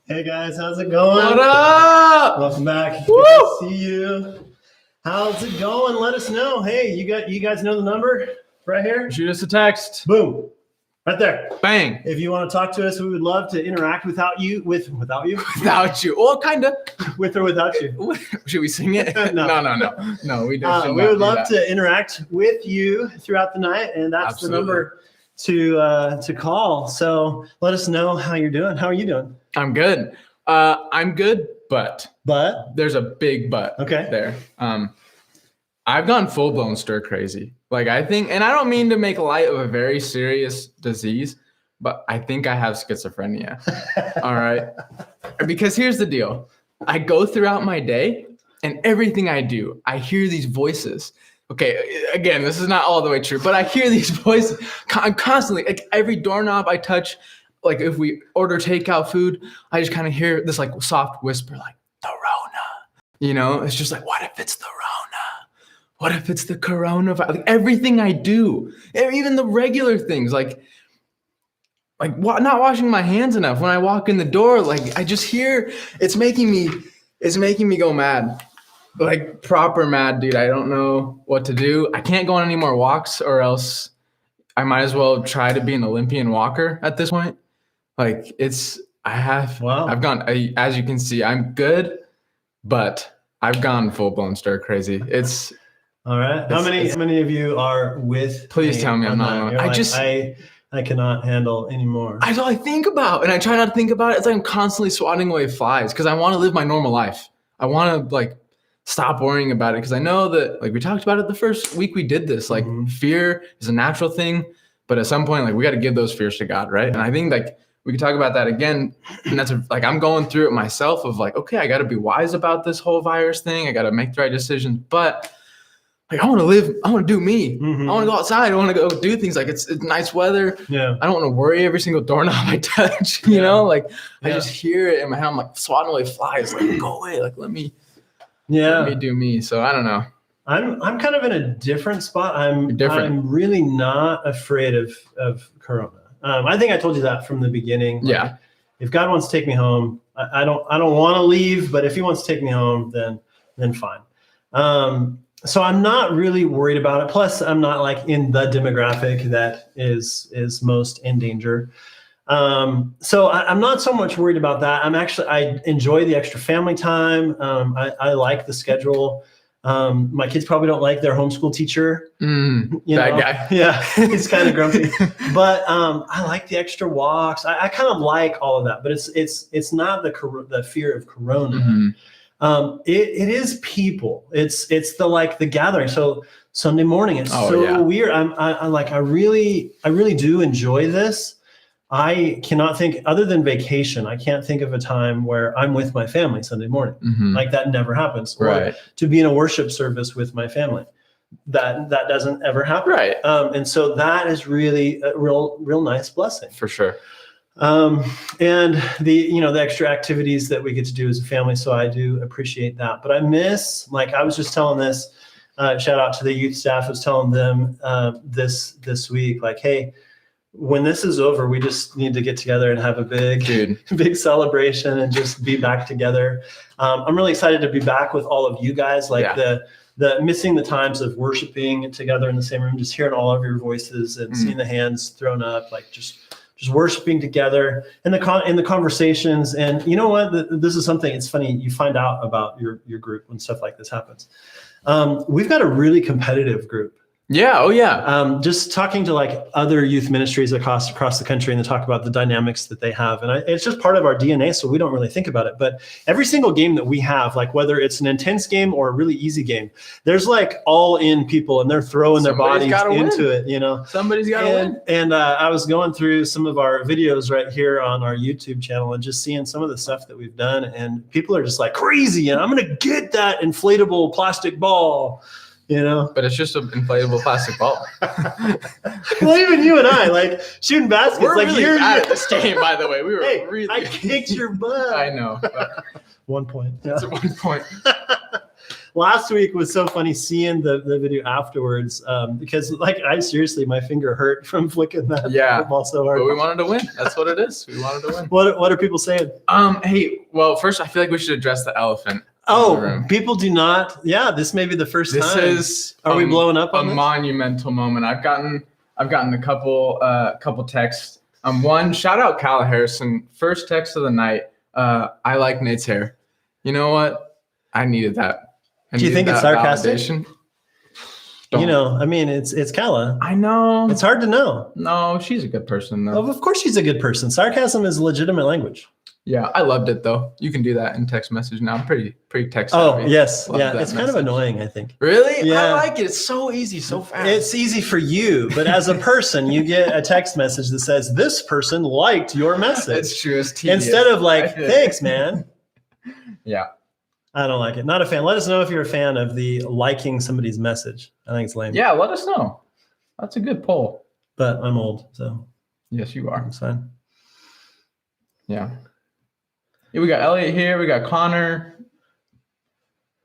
Hey guys, how's it going? What up? Welcome back. Woo! Good to see you. How's it going? Let us know. Hey, you guys know the number right here? Shoot us a text. Boom. Right there. Bang. If you want to talk to us, we would love to interact without you. Without you. Well, kind of. With or without you. Should we sing it? No, we don't. We would love to interact with you throughout the night, and that's Absolutely. the number to call. So let us know how you're doing. How are you doing? I'm good. I'm good, but there's a big but Okay. there. I've gone full blown stir crazy. Like I think, and I don't mean to make light of a very serious disease, but I think I have schizophrenia. All right. Because here's the deal. I go throughout my day and everything I do, I hear these voices. Okay, again, this is not all the way true, but I hear these voices. I'm constantly, like every doorknob I touch, like if we order takeout food, I just kind of hear this like soft whisper, like the Rona. You know, it's just like, what if it's the Rona? What if it's the coronavirus? Like everything I do, even the regular things, like not washing my hands enough when I walk in the door. Like I just hear it's making me go mad, like proper mad, dude. I don't know what to do. I can't go on any more walks, or else I might as well try to be an Olympian walker at this point. Like I've gone, as you can see, I'm good, but I've gone full blown stir crazy. It's all right. How many of you are with? Please tell me I'm not alone. I cannot handle anymore. That's all I think about, and I try not to think about it. It's like I'm constantly swatting away flies because I want to live my normal life. I want to like stop worrying about it because I know that, like we talked about it the first week we did this. Like fear is a natural thing, but at some point, like we got to give those fears to God, right? And I think like we could talk about that again. And that's like, I'm going through it myself of like, okay, I got to be wise about this whole virus thing. I got to make the right decisions, but like, I want to live, I want to do me. Mhm. I want to go outside. I want to go do things. Like it's nice weather. Yeah. I don't want to worry every single doorknob I touch, you Yeah. know, like I Yeah. just hear it in my head. I'm like swatting away flies, like go away. Like, let me do me. So I don't know. I'm kind of in a different spot. I'm really not afraid of Corona. I think I told you that from the beginning. Like, Yeah. If God wants to take me home, I don't want to leave, but if He wants to take me home, then fine. So I'm not really worried about it. Plus, I'm not like in the demographic that is most in danger. So I'm not so much worried about that. I enjoy the extra family time. I like the schedule. My kids probably don't like their homeschool teacher. That guy. Yeah, he's kind of grumpy. But I like the extra walks. I kind of like all of that. But it's not the fear of Corona. Mm-hmm. It is people. It's the gathering. So Sunday morning, it's weird. I really do enjoy this. I cannot think, other than vacation, I can't think of a time where I'm with my family Sunday morning. Mm-hmm. Like that never happens. Or Right. to be in a worship service with my family. That doesn't ever happen. Right. And so that is really a real nice blessing. For sure. And the extra activities that we get to do as a family. So I do appreciate that. But I miss, like I was just telling this, shout out to the youth staff, I was telling them this week, like, hey, when this is over, we just need to get together and have a big celebration and just be back together. I'm really excited to be back with all of you guys. Like the missing the times of worshiping together in the same room, just hearing all of your voices and seeing the hands thrown up, like just worshiping together in the conversations. And you know what? This is something. It's funny. You find out about your group when stuff like this happens. We've got a really competitive group. Yeah. Oh, yeah. Just talking to like other youth ministries across the country, and they talk about the dynamics that they have. And it's just part of our DNA, so we don't really think about it. But every single game that we have, like whether it's an intense game or a really easy game, there's like all in people, and they're throwing their bodies into it, you know. Somebody's got to win. And I was going through some of our videos right here on our YouTube channel and just seeing some of the stuff that we've done. And people are just like crazy. And I'm going to get that inflatable plastic ball. You know, but it's just an inflatable plastic ball. Well, even you and I, like shooting baskets, we're like really bad at this game, by the way. We were really. I kicked your butt. I know. 1 point. That's at 1 point. Last week was so funny seeing the video afterwards because, like, my finger hurt from flicking that football so hard. But we wanted to win. That's what it is. We wanted to win. What are people saying? Hey, well, first, I feel like we should address the elephant. Oh, people do not. Yeah, this may be the first time. Are we blowing up on a monumental moment? I've gotten a couple texts. One, shout out Kyle Harrison. First text of the night. I like Nate's hair. You know what? I needed that. Do you think it's sarcastic? You know, I mean, it's Kala. I know. It's hard to know. No, she's a good person, though. Oh, of course she's a good person. Sarcasm is legitimate language. Yeah, I loved it, though. You can do that in text message now. I'm pretty text savvy. Oh, yes. Love yeah, it's message. kind of annoying, I think. Really? Yeah. I like it. It's so easy, so fast. It's easy for you, but as a person, you get a text message that says, this person liked your message. It's true. It's tedious. Instead of like, thanks, man. Yeah. I don't like it. Not a fan. Let us know if you're a fan of the liking somebody's message. I think it's lame. Yeah, let us know. That's a good poll. But I'm old, so. Yes, you are. It's fine. Yeah. We got Elliot here. We got Connor.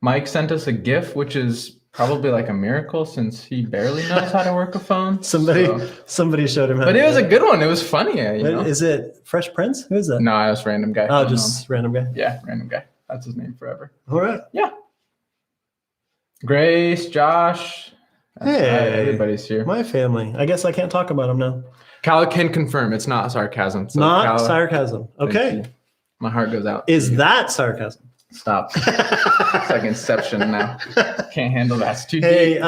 Mike sent us a GIF, which is probably like a miracle since he barely knows how to work a phone. Somebody showed him how. But it was a good one. It was funny. You know? Is it Fresh Prince? Who is that? No, it was random guy. Oh, just random guy. Yeah, random guy. That's his name forever. All right. Yeah. Grace, Josh. Hey, everybody's here. My family. I guess I can't talk about them now. Cal can confirm it's not sarcasm. So not sarcasm. Okay. My heart goes out. Is that sarcasm? Stop. It's like Inception now. Can't handle that. It's too deep. Hey,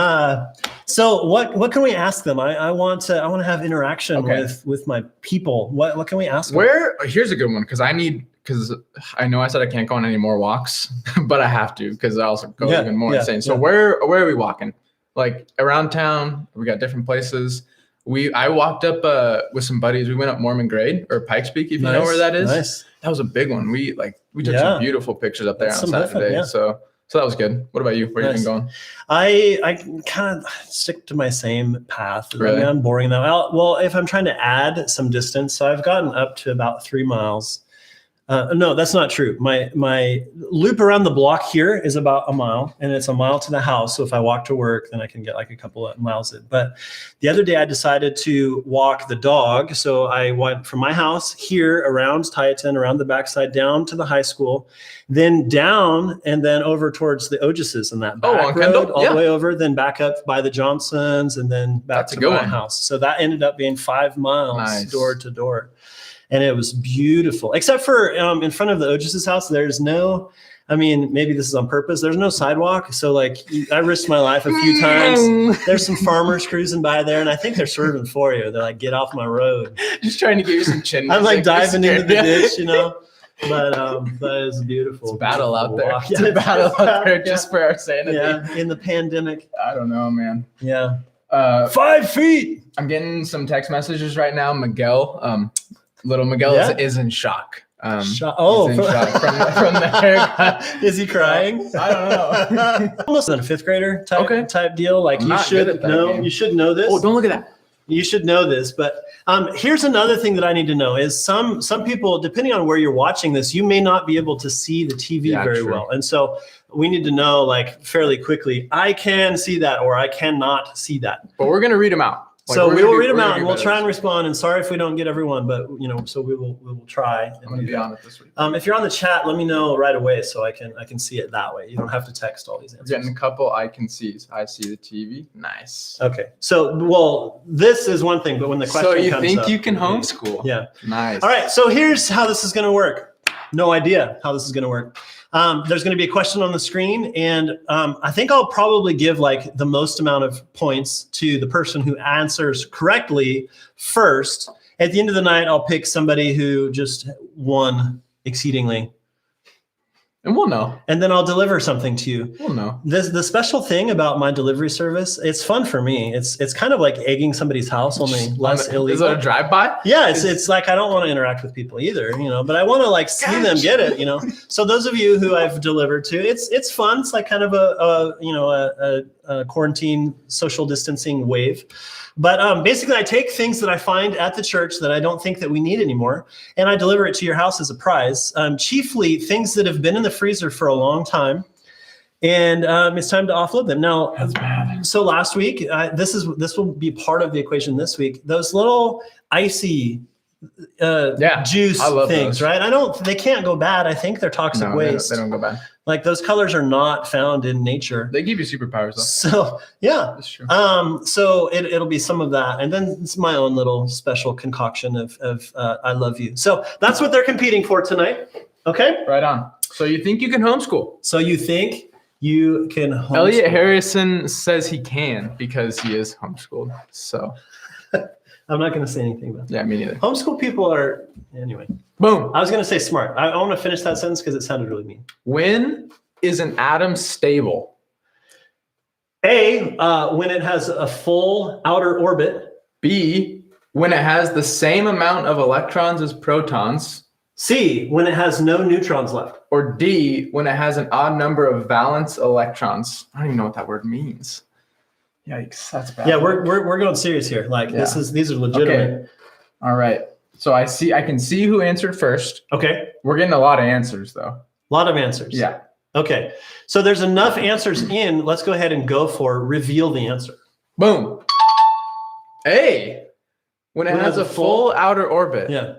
so what can we ask them? I want to have interaction with my people. What can we ask them? Here's a good one because I know I said I can't go on any more walks, but I have to because I also go even more insane. So where are we walking? Like around town, we got different places. I walked up with some buddies. We went up Mormon Grade or Pikes Peak, if you know where that is. Nice. That was a big one. We took some beautiful pictures up there on Saturday. Yeah. So that was good. What about you? Where you been going? I kind of stick to my same path. Really? I mean, I'm boring though. Well, if I'm trying to add some distance, so I've gotten up to about 3 miles. No, that's not true. My loop around the block here is about a mile, and it's a mile to the house. So if I walk to work, then I can get like a couple of miles in. But the other day I decided to walk the dog. So I went from my house here around Titan, around the backside, down to the high school, then down and then over towards the Ogis's and that back road, all the way over, then back up by the Johnsons and then back to my house. So that ended up being 5 miles door to door. And it was beautiful, except for in front of the Ogis's house, there's no, I mean, maybe this is on purpose. There's no sidewalk. So like I risked my life a few times. There's some farmers cruising by there and I think they're serving for you. They're like, get off my road. Just trying to give you some chin. I'm like diving into the ditch, you know, but it was beautiful. It's a battle out there. It's a battle out there just for our sanity. Yeah, in the pandemic. I don't know, man. Yeah. 5 feet. I'm getting some text messages right now. Little Miguel is in shock. He's in shock from the haircut. Is he crying? I don't know. Almost a fifth grader type deal. Like you should know. You should know this. Oh, don't look at that. You should know this. But here's another thing that I need to know is some people, depending on where you're watching this, you may not be able to see the TV very well, and so we need to know like fairly quickly. I can see that, or I cannot see that. But we're gonna read them out. So we will read them out and we'll try and respond. And sorry if we don't get everyone, but so we will try. I'm going to be on it this week. If you're on the chat, let me know right away so I can see it that way. You don't have to text all these answers. We're getting a couple I can see. I see the TV. Nice. Okay. So, this is one thing, but when the question comes up. So you think you can homeschool? Yeah. Nice. All right. So here's how this is going to work. No idea how this is going to work. There's going to be a question on the screen, and I think I'll probably give like the most amount of points to the person who answers correctly first. At the end of the night, I'll pick somebody who just won exceedingly. And we'll know. And then I'll deliver something to you. We'll know. The special thing about my delivery service, it's fun for me. It's kind of like egging somebody's house, only less illegal. Is it a drive-by? Yeah, it's like I don't want to interact with people either, but I want to like see them get it, So those of you who I've delivered to, it's fun. It's like kind of a quarantine social distancing wave. But basically, I take things that I find at the church that I don't think that we need anymore, and I deliver it to your house as a prize. Chiefly things that have been in the freezer for a long time, and it's time to offload them. Now, that's bad. So last week, this will be part of the equation this week. Those little icy juice things, those. Right? They can't go bad. I think they're toxic waste. They don't go bad. Like those colors are not found in nature. They give you superpowers though. So yeah, that's true. So it'll be some of that, and then it's my own little special concoction of I love you. So that's what they're competing for tonight. Okay, right on. So you think you can homeschool? So you think you can homeschool? Elliot Harrison says he can because he is homeschooled. So. I'm not going to say anything about that. Yeah, me neither. Homeschool people are, anyway. Boom. I was going to say smart. I want to finish that sentence because it sounded really mean. When is an atom stable? A, when it has a full outer orbit. B, when it has the same amount of electrons as protons. C, when it has no neutrons left. Or D, when it has an odd number of valence electrons. I don't even know what that word means. Yikes, that's bad. Yeah, we're going serious here. Like these are legitimate. Okay. All right. So I can see who answered first. Okay. We're getting a lot of answers though. A lot of answers. Yeah. Okay. So there's enough answers in. Let's go ahead and go for reveal the answer. Boom. A. When it has a full outer orbit. Yeah.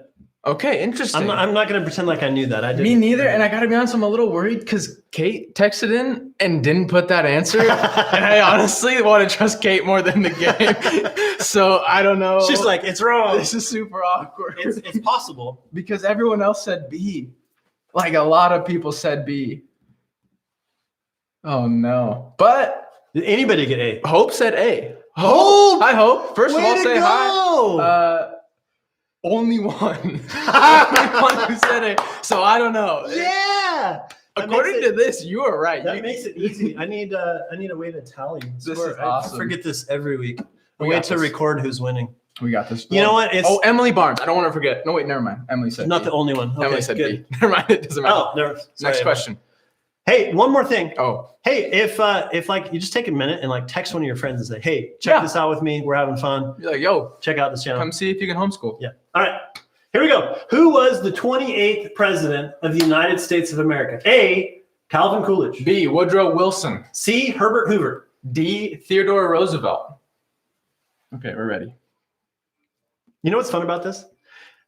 Okay, interesting. I'm not going to pretend like I knew that. I didn't. Me neither. And I got to be honest, I'm a little worried because Kate texted in and didn't put that answer. And I honestly want to trust Kate more than the game. So I don't know. She's like, it's wrong. This is super awkward. It's possible. Because everyone else said B. Like a lot of people said B. Oh, no. But. Did anybody get A? Hope said A. Hope. Hi, Hope. First of all, say hi. Only one. Only one who said it. So I don't know. Yeah. According to this, you are right. That makes it easy. I need a way to tally. This is awesome. I forget this every week. Wait to record who's winning. We got this. You know what? It's Emily Barnes. I don't want to forget. No, wait, never mind. Emily said not B. the only one. Okay, Emily said good. B. Never mind. It doesn't matter. Oh, never. Next question. Hey, one more thing. Oh, Hey, if like you just take a minute and like text one of your friends and say, "Hey, check this out with me. We're having fun. you're like, yo, Check out this channel. come see if you can homeschool. Yeah. All right. Here we go. Who was the 28th president of the United States of America? A. Calvin Coolidge. B. Woodrow Wilson. C. Herbert Hoover. D. Theodore Roosevelt. Okay, we're ready. You know what's fun about this?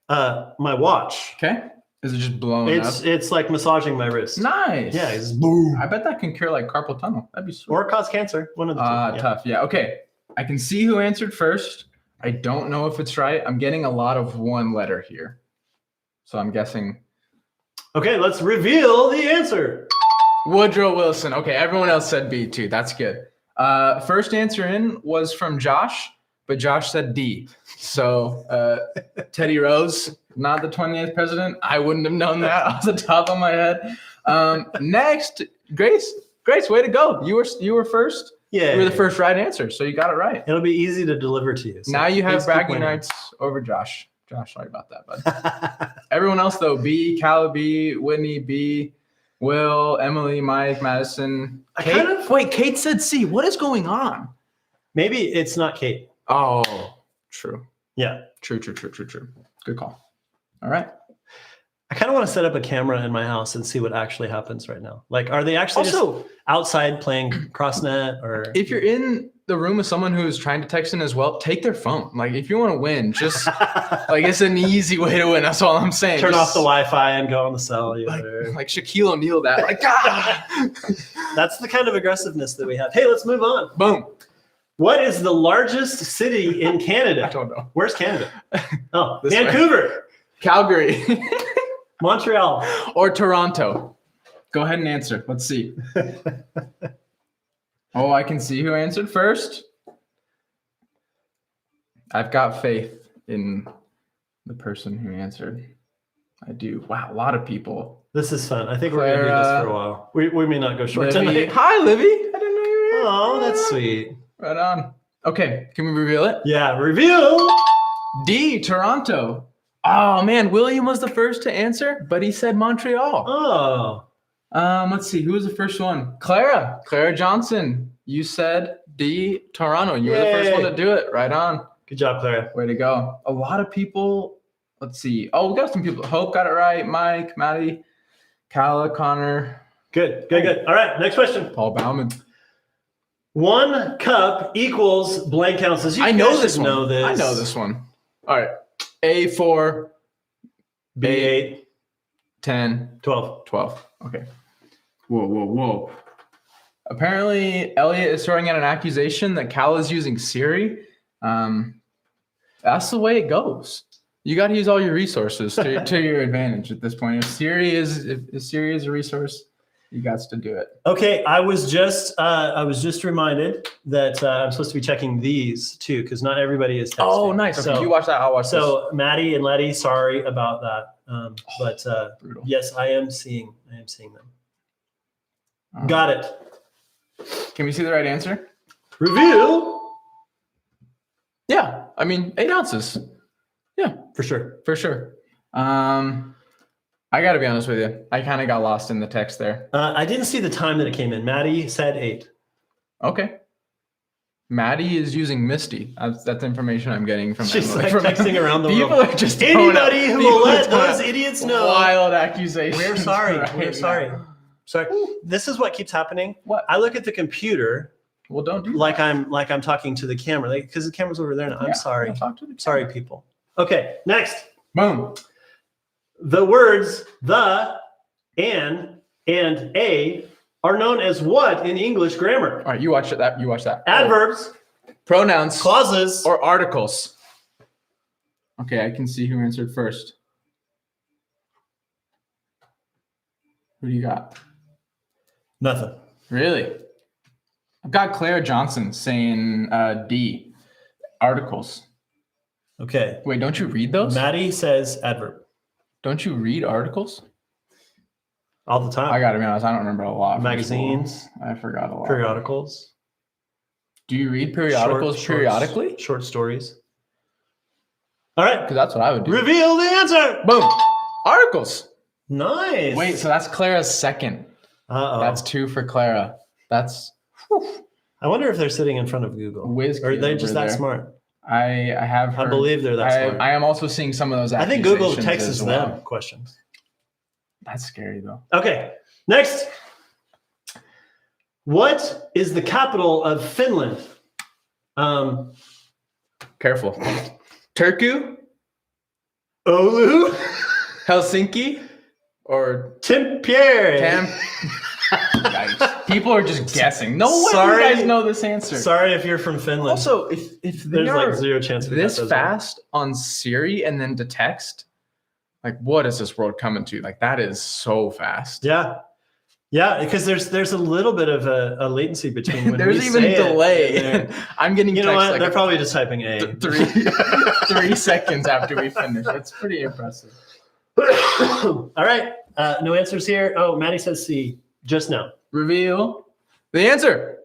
My watch. Okay. Is it just blowing up? It's like massaging my wrist. Nice. Yeah, it's boom. I bet that can cure like carpal tunnel. That'd be sweet. Or cause cancer. One of the two. Yeah. Tough. Yeah. Okay. I can see who answered first. I don't know if it's right. I'm getting a lot of one letter here. So I'm guessing. Okay, let's reveal the answer. Woodrow Wilson. Okay, everyone else said B too. That's good. First answer in was from Josh, but Josh said D. So Teddy Rose, not the 28th president. I wouldn't have known that off the top of my head. Next, Grace. Grace, way to go. You were first. Yeah. You were the first right answer, so you got it right. It'll be easy to deliver to you. So Now you have please keep bragging winning. rights over Josh. Josh, sorry about that, bud. Everyone else though, B, Callie B, Whitney B, Will, Emily, Mike, Madison. Kate? Wait, Kate said C. What is going on? Maybe it's not Kate. Oh, true. Yeah. True. Good call. All right. I kind of want to set up a camera in my house and see what actually happens right now. Like, are they actually Also, just outside playing CrossNet or? if you're in the room with someone who's trying to text in as well, take their phone. Like, if you want to win, just like it's an easy way to win. That's all I'm saying. Turn Just, off the Wi-Fi and go on the cellular. like Shaquille O'Neal. That like That's the kind of aggressiveness that we have. Hey, let's move on. boom. What is the largest city in Canada? I don't know. Where's Canada? Oh, This way. Vancouver, Calgary Montreal. or Toronto. Go ahead and answer. Let's see. Oh, I can see who answered first. I've got faith in the person who answered. I do. Wow, a lot of people. This is fun. I think we're going to do this for a while. We may not go short Livy. tonight. Hi, Livy. I didn't know you were here. Oh, that's sweet. Right on. Okay, can we reveal it? Yeah, reveal. D, Toronto. Oh, man, William was the first to answer, but he said Montreal. Oh, Let's see. Who was the first one? Clara Johnson. You said D, Toronto. You were the first one to do it. Right on. good job, Clara. Way to go. A lot of people. Let's see. Oh, we got some people. Hope got it right. Mike, Maddie, Kala, Connor, Good. All right, next question. Paul Bauman. 1 cup equals blank ounces. I know this one. Know this. I know this one. All right. A4, B8, 10, 12. 12. Okay. Whoa. Apparently, Elliot is throwing out an accusation that Cal is using Siri. That's the way it goes. You got to use all your resources to your advantage at this point. If Siri is a resource, you got to do it. Okay, I was just reminded that I'm supposed to be checking these too, because not everybody is texting. Oh, nice. Okay, So, you watch that. I'll watch so Maddie and Letty, sorry about that. But brutal. yes, I am seeing them. this. Got it. Can we see the right answer? Reveal. Yeah. I mean, 8 ounces. Yeah, For sure. for sure. I got to be honest with you. I kind of got lost in the text there. I didn't see the time that it came in. Maddie said 8. Okay. Maddie is using Misty. That's information I'm getting from She's Emily. like From texting around the people world. are just throwing out- Anybody who people will are let throwing those out idiots know. Wild accusations. We're sorry. right We're sorry. now. Sorry. This is what keeps happening. What? I look at the computer Well, don't do like I'm talking to the camera, because the camera's over there now. I'm sorry. Talk to the Sorry, camera. people. Okay, next. Boom. The words the, and a are known as what in English grammar? All right, you watch that. You watch that. Adverbs, Pronouns clauses, or articles. Okay, I can see who answered first. Who do you got? nothing. Really? I've got Clara Johnson saying D, articles. Okay. Wait, don't you read those? Maddie says adverb Don't you read articles? all the time. I gotta be honest, I don't remember a lot. from Magazines. school. I forgot a lot. Periodicals. Do you read periodicals periodically? Short stories. All right. Because that's what I would do. Reveal the answer. Boom. Articles. Nice. Wait, so that's Clara's second. Uh-oh. That's 2 for Clara. That's I wonder if they're sitting in front of Google. Whiz or are they kid just over that there. smart? I have heard, I believe they're that smart. I am also seeing some of those I think Google accusations texts as well. them questions. That's scary though. Okay, next. What is the capital of Finland? Careful. Turku, Oulu, Helsinki, or Tampere. Yikes. People are just guessing. No way Sorry. you guys know this answer. Sorry if you're from Finland. Also, if they There's are like zero chance we this got those fast on Siri and then to text, like what is this world coming to? Like that is so fast. Yeah. Yeah, because there's a little bit of a latency between when There's we even say delay. it. I'm getting You know text what? like They're probably just typing A. 3 seconds after we finish. It's pretty impressive. All right. No answers here. Oh, Maddie says C just now. Reveal the answer.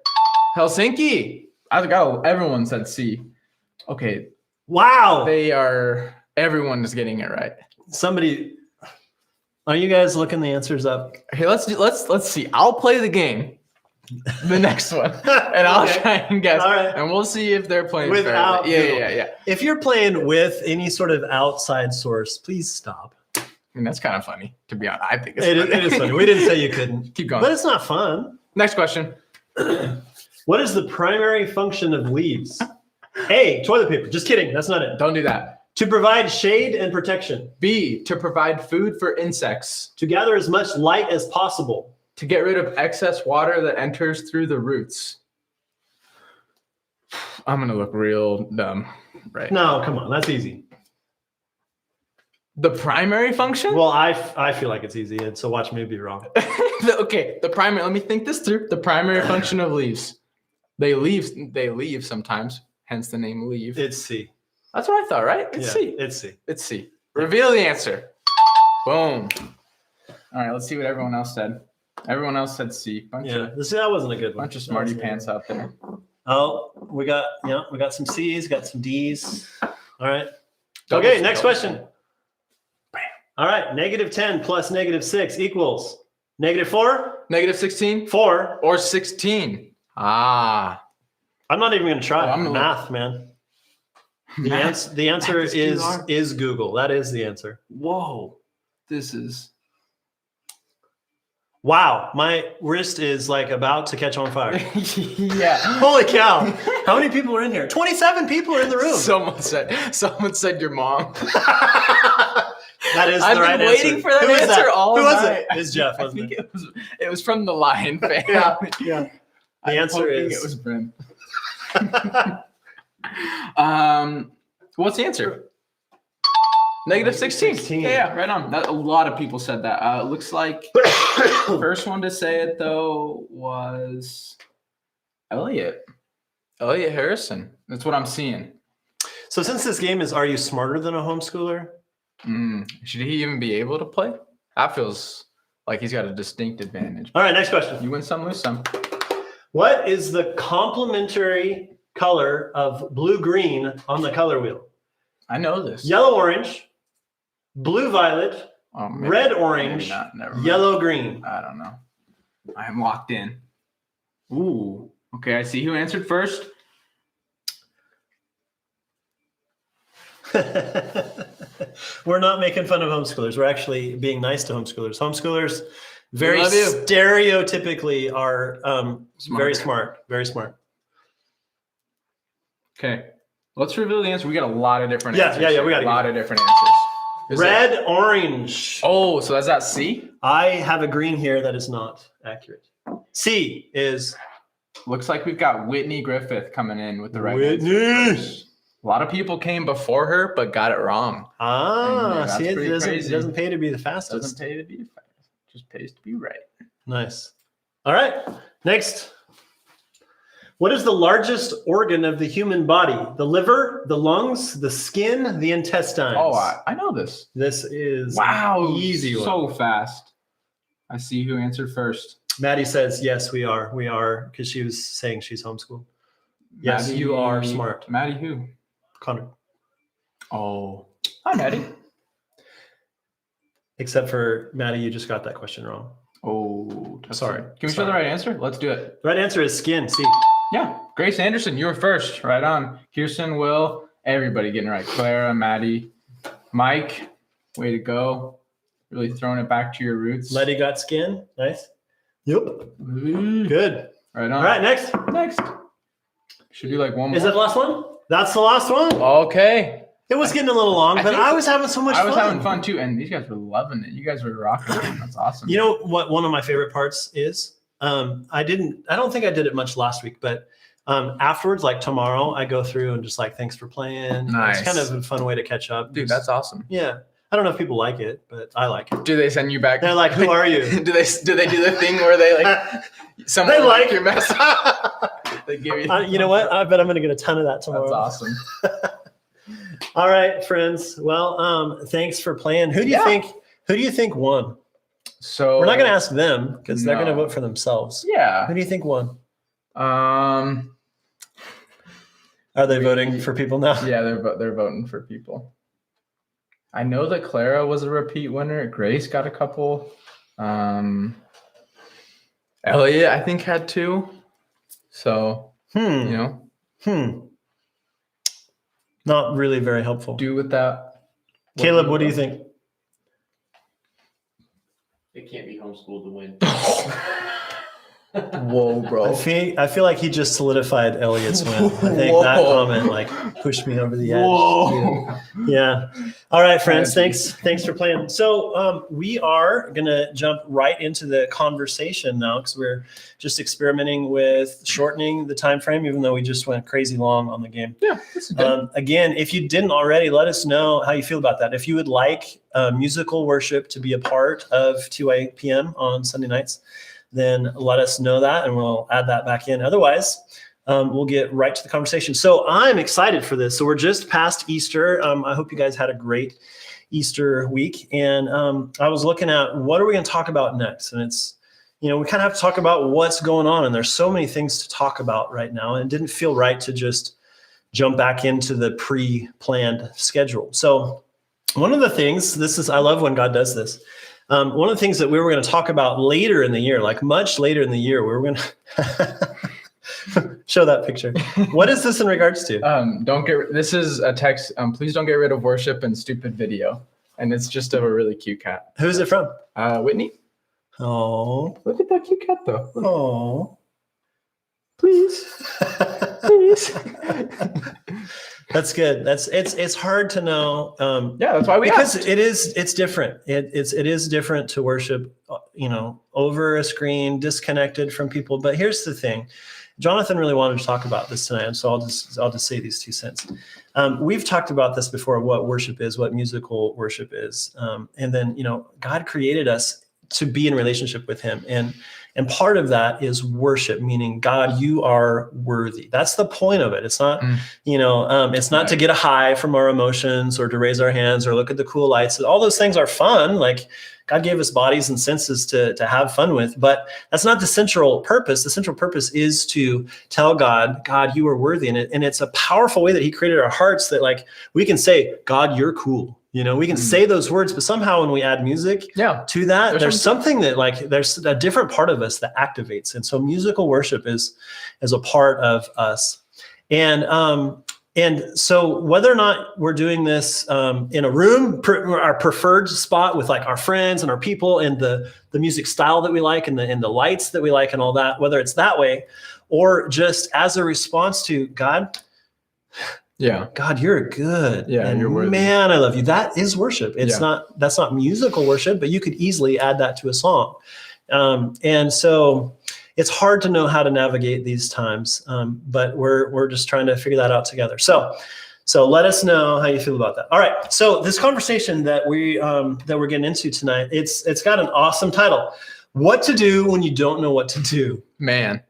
Helsinki. Everyone said C. Okay. Wow. Everyone is getting it right. Somebody, are you guys looking the answers up? Hey, let's see. I'll play the game, the next one, and I'll Okay. try and guess. All right. And we'll see if they're playing Without fairly. Google. Yeah. If you're playing with any sort of outside source, please stop. I mean, that's kind of funny, to be honest. I think it's It funny. is funny. We didn't say you couldn't. Keep going. But it's not fun. Next question. What is the primary function of leaves? A, toilet paper. Just kidding. That's not it. Don't do that. To provide shade and protection. B, to provide food for insects. To gather as much light as possible. To get rid of excess water that enters through the roots. I'm going to look real dumb, right? No, come on. That's easy. The primary function? Well, I feel like it's easy, and so watch me be wrong. Okay, let me think this through. The primary function of leaves. They leave sometimes, hence the name leaf. It's C. That's what I thought, right? It's C. It's C. It's C. Reveal the answer. Boom. All right, let's see what everyone else said. Everyone else said C. That wasn't a good one. Bunch of smarty pants out there. Oh, we got some C's, got some D's. All right. Okay, next question. All right, -10 plus -6 equals -4, -16, 4, or 16. Ah. I'm not even going to try. Oh, I'm gonna math, man. The answer is Google. That is the answer. Whoa. This is. Wow, my wrist is like about to catch on fire. Yeah. Holy cow. How many people are in here? 27 people are in the room. Someone said your mom. That is I've the right been waiting answer. for that Who is answer all Who was night. it? It's Jeff, I wasn't think it? it was from the Lion family. Yeah. The I'm answer hoping is it was Bryn. What's the answer? -16. 16. Yeah, right on. A lot of people said that. It looks like first one to say it though was Elliot Harrison. That's what I'm seeing. So since this game is Are You Smarter Than a Homeschooler? Should he even be able to play? That feels like he's got a distinct advantage. All right, next question. You win some, lose some. What is the complementary color of blue-green on the color wheel? I know this. Yellow-orange, blue-violet, Maybe red-orange, not. Never mind. yellow-green. I don't know. I am locked in. Ooh. Okay, I see who answered first. We're not making fun of homeschoolers. We're actually being nice to homeschoolers. Homeschoolers very love you. stereotypically are very smart. Very smart. Okay. Let's reveal the answer. We got a lot of different Yeah, answers. yeah, here. we got a lot of different answers. Red, orange. Oh, so that's that C? I have a green here that is not accurate. C is Looks like we've got Whitney Griffith coming in with the right Whitney. answer. A lot of people came before her, but got it wrong. Ah, see, it pretty crazy. doesn't pay to be the Doesn't fastest. pay to be fast. Just pays to be right. Nice. All right, next. What is the largest organ of the human body? The liver, the lungs, the skin, the intestines? Oh, I know this. This is Wow. easy one. So fast. I see who answered first. Maddie says, yes, we are. We are, because she was saying she's homeschooled. Yes, you are smart. Maddie who? Connor. Oh. Hi, Maddie. Except for Maddie, you just got that question wrong. Oh, sorry. Can we show the right answer? Let's do it. The right answer is skin. See. Yeah. Grace Anderson, you were first. Right on. Kirsten, Will, everybody getting it right. Clara, Maddie, Mike, way to go. Really throwing it back to your roots. Letty got skin. Nice. Yep. Good. Right on. All right, next. Should do like one more. Is that the last one? That's the last one. Okay. It was getting a little long, but I was having so much fun. I was having fun too, and these guys were loving it. You guys were rocking it. That's awesome. You know what? One of my favorite parts is I don't think I did it much last week, but afterwards, like tomorrow, I go through and just like, thanks for playing. Nice. It's kind of a fun way to catch up. Dude, that's awesome. Yeah. I don't know if people like it, but I like it. Do they send you back? They're like, who are you? do they do the thing where they like someone they like your message? They give you. You know what? I bet I'm going to get a ton of that tomorrow. That's awesome. All right, friends. Well, thanks for playing. Who do you think won? So we're not going to ask them because they're going to vote for themselves. Yeah. Who do you think won? Are they voting for people now? Yeah, they're voting for people. I know that Clara was a repeat winner. Grace got a couple. Elliot, I think, had 2. So, you know. Not really very helpful. Do with that. Caleb, what do you think? It can't be homeschooled to win. Whoa, bro. I feel like he just solidified Elliot's win. I think that comment like pushed me over the edge. Whoa. Yeah. All right, friends. Thanks for playing. So we are gonna jump right into the conversation now because we're just experimenting with shortening the time frame, even though we just went crazy long on the game. Yeah. This is good. Again, if you didn't already, let us know how you feel about that. If you would like musical worship to be a part of TYPM on Sunday nights, then let us know that and we'll add that back in. Otherwise, we'll get right to the conversation. So I'm excited for this. So we're just past Easter. I hope you guys had a great Easter week. And I was looking at what are we going to talk about next? And it's, we kind of have to talk about what's going on. And there's so many things to talk about right now. And it didn't feel right to just jump back into the pre-planned schedule. So one of the things, I love when God does this. One of the things that we were going to talk about later in the year, like much later in the year, we were going to show that picture. What is this in regards to? This is a text. Please don't get rid of worship and stupid video. And it's just of a really cute cat. Who's it from? Whitney. Oh, look at that cute cat though. Oh, please. That's good. It's hard to know. That's why it's different. It is different to worship, over a screen, disconnected from people. But here's the thing, Jonathan really wanted to talk about this tonight, and so I'll just say these 2 cents. We've talked about this before, what worship is, what musical worship is, and then God created us to be in relationship with Him, and part of that is worship, meaning God, you are worthy. That's the point of it. It's not, it's not to get a high from our emotions or to raise our hands or look at the cool lights. All those things are fun. Like God gave us bodies and senses to have fun with, but that's not the central purpose. The central purpose is to tell God, you are worthy. And it's a powerful way that He created our hearts that like we can say, God, you're cool. We can say those words, but somehow when we add music to that, there's something that like, there's a different part of us that activates. And so musical worship is a part of us. And so whether or not we're doing this in a room, our preferred spot with like our friends and our people and the music style that we like and the lights that we like and all that, whether it's that way or just as a response to God, God, you're good. Yeah, and you're worthy. Man, I love you. That is worship. That's not musical worship, but you could easily add that to a song. And so it's hard to know how to navigate these times, but we're just trying to figure that out together. So let us know how you feel about that. All right. So this conversation that we're getting into tonight, it's got an awesome title. What to do when you don't know what to do. Man.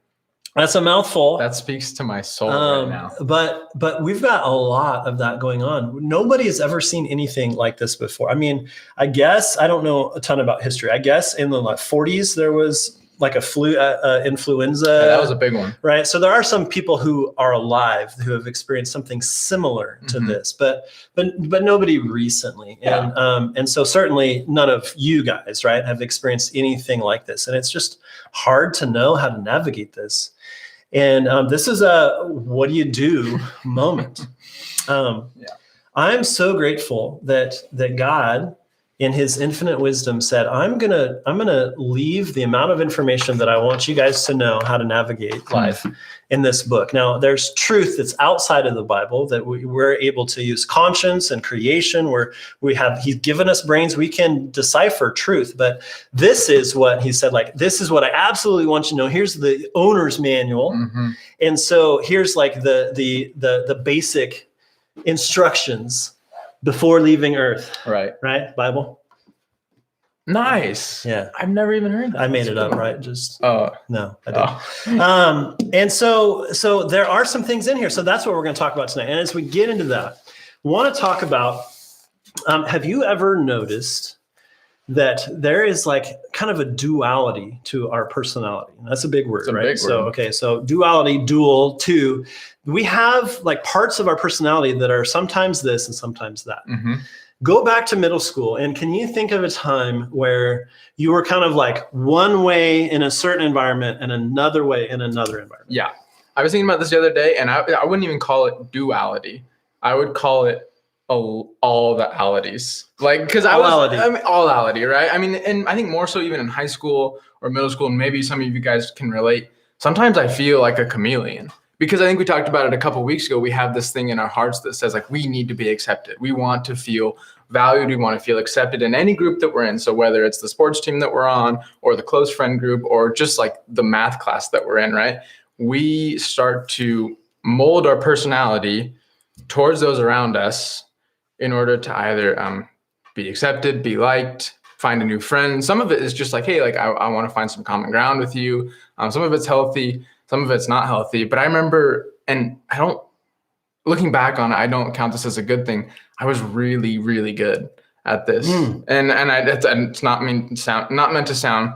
That's a mouthful. That speaks to my soul right now. But we've got a lot of that going on. Nobody has ever seen anything like this before. I mean, I guess I don't know a ton about history. I guess in the 40s there was like a influenza. Yeah, that was a big one. Right. So there are some people who are alive who have experienced something similar to this, but nobody recently. And so certainly none of you guys, right, have experienced anything like this. And it's just hard to know how to navigate this. And this is a what do you do moment. I'm so grateful that God, in his infinite wisdom, said, I'm gonna leave the amount of information that I want you guys to know how to navigate life in this book. Now, there's truth that's outside of the Bible that we're able to use conscience and creation, where he's given us brains, we can decipher truth. But this is what he said, like, this is what I absolutely want you to know. Here's the owner's manual. And so here's like the basic instructions before leaving Earth. Right? Bible? Nice. Yeah. I've never even heard that. I made it up, right? Just no, I didn't. Oh. And so there are some things in here. So that's what we're going to talk about tonight. And as we get into that, we want to talk about, have you ever noticed that there is like kind of a duality to our personality? And that's a big word, right? So duality, dual, two. We have like parts of our personality that are sometimes this and sometimes that. Go back to middle school, and can you think of a time where you were kind of like one way in a certain environment and another way in another environment? Yeah. I was thinking about this the other day, and I wouldn't even call it duality. I would call it all the alities. Like, because all-ality, right? I mean, and I think more so even in high school or middle school, and maybe some of you guys can relate. Sometimes I feel like a chameleon. Because I think we talked about it a couple of weeks ago. We have this thing in our hearts that says, like, we need to be accepted. We want to feel valued. We want to feel accepted in any group that we're in. So whether it's the sports team that we're on, or the close friend group, or just like the math class that we're in, right? We start to mold our personality towards those around us in order to either be accepted, be liked, find a new friend. Some of it is just like, hey, like I want to find some common ground with you. Some of it's healthy. Some of it's not healthy. But I remember, and looking back on it, I don't count this as a good thing. I was really, really good at this. And it's not meant to sound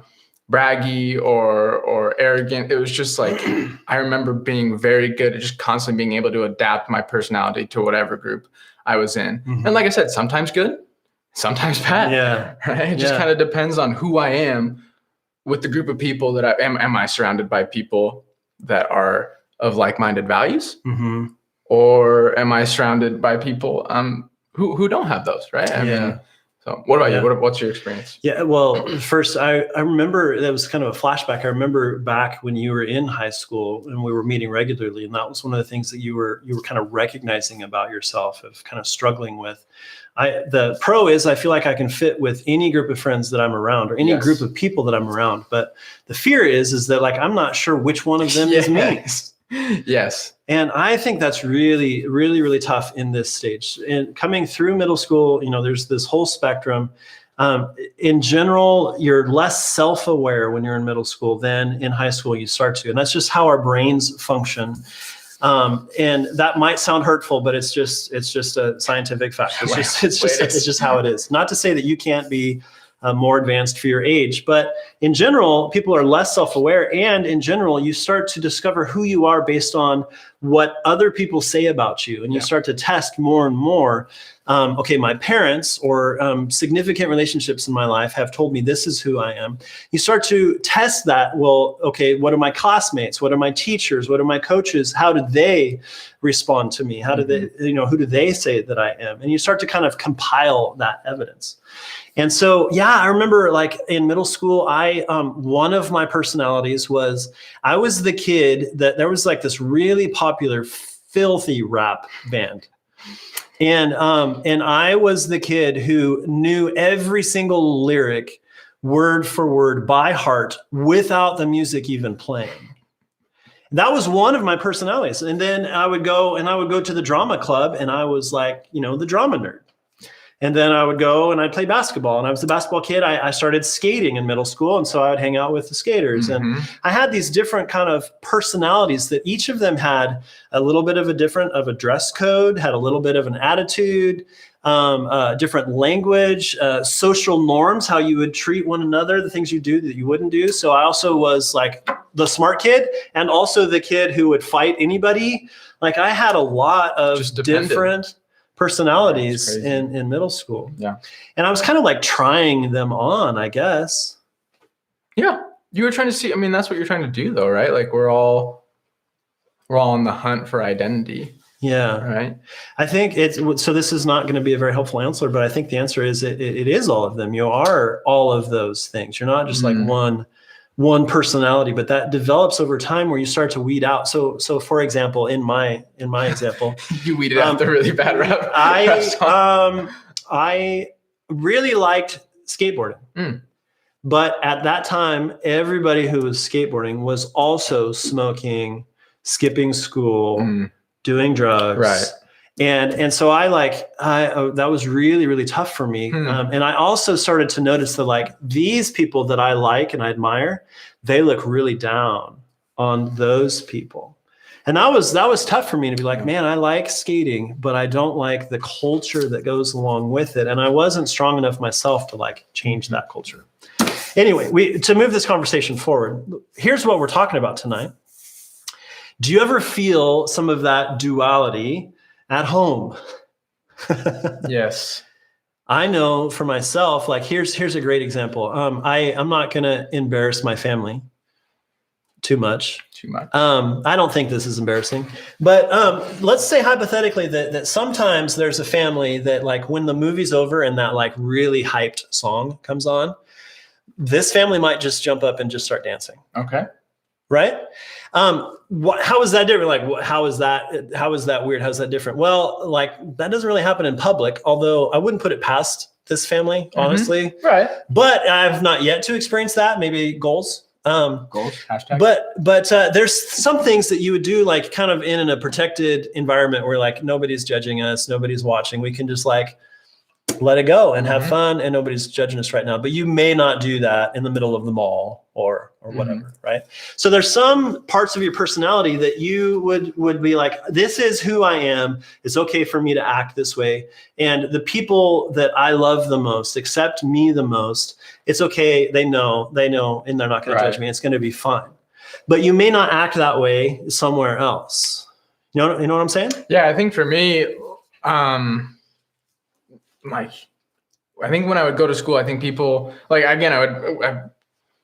braggy or arrogant. It was just like, I remember being very good at just constantly being able to adapt my personality to whatever group I was in. And like I said, sometimes good, sometimes bad. Yeah. Right? It just kind of depends on who I am with the group of people that am I surrounded by people that are of like-minded values, or am I surrounded by people who don't have those, right? I mean, so what about you? What's your experience? Yeah, well, first, I remember, that was kind of a flashback. I remember back when you were in high school and we were meeting regularly, and that was one of the things that you were kind of recognizing about yourself, of kind of struggling with. The pro is I feel like I can fit with any group of friends that I'm around, or any group of people that I'm around. But the fear is that, like, I'm not sure which one of them is me. Yes. And I think that's really, really, really tough in this stage. And coming through middle school, there's this whole spectrum. In general, you're less self-aware when you're in middle school than in high school you start to. And that's just how our brains function. And that might sound hurtful, but it's just a scientific fact. It's just how it is. Not to say that you can't be more advanced for your age, but in general, people are less self-aware, and in general, you start to discover who you are based on what other people say about you, and you start to test more and more. Okay, my parents or significant relationships in my life have told me this is who I am. You start to test that. Well, okay, what are my classmates? What are my teachers? What are my coaches? How do they respond to me? How do they, who do they say that I am? And you start to kind of compile that evidence. And so, I remember, like, in middle school, one of my personalities was, I was the kid that there was like this really popular filthy rap band. And I was the kid who knew every single lyric word for word by heart without the music even playing. That was one of my personalities. And then I would go to the drama club, and I was like, the drama nerd. And then I would go and I'd play basketball, and I was a basketball kid. I started skating in middle school, and so I would hang out with the skaters. And I had these different kind of personalities that each of them had a little bit of a dress code, had a little bit of an attitude, different language, social norms, how you would treat one another, the things you do that you wouldn't do. So I also was like the smart kid and also the kid who would fight anybody. Like I had a lot of different personalities in middle school. Yeah. And I was kind of like trying them on, I guess. Yeah. You were trying to see, I mean, that's what you're trying to do though, right? Like we're all on the hunt for identity. Yeah. Right. I think so this is not going to be a very helpful answer, but I think the answer is it is all of them. You are all of those things. You're not just like one personality, but that develops over time where you start to weed out. So for example, in my example, you weeded out the really bad rap. I really liked skateboarding. But at that time, everybody who was skateboarding was also smoking, skipping school, doing drugs. Right. And so that was really, really tough for me. And I also started to notice that like these people that I like and I admire, they look really down on those people. And that was tough for me to be like, man, I like skating, but I don't like the culture that goes along with it. And I wasn't strong enough myself to like change that culture. Anyway, to move this conversation forward, here's what we're talking about tonight. Do you ever feel some of that duality at home? Yes. I know for myself, like here's a great example. I'm not going to embarrass my family too much. I don't think this is embarrassing, but let's say hypothetically that sometimes there's a family that like when the movie's over and that like really hyped song comes on, this family might just jump up and just start dancing. Okay. Right? How is that different? Like, how is that weird? How's that different? Well, like that doesn't really happen in public, although I wouldn't put it past this family, honestly. Right. But I've not yet to experience that. Maybe goals. Goals. Hashtag. But there's some things that you would do like kind of in a protected environment where like nobody's judging us, nobody's watching. We can just like let it go and have fun, and nobody's judging us right now. But you may not do that in the middle of the mall or whatever, right? So there's some parts of your personality that you would be like, this is who I am. It's okay for me to act this way. And the people that I love the most, accept me the most, it's okay. They know, and they're not going to judge me. It's going to be fine. But you may not act that way somewhere else. You know what I'm saying? Yeah, I think for me, like, I think when I would go to school, I think people like, again, I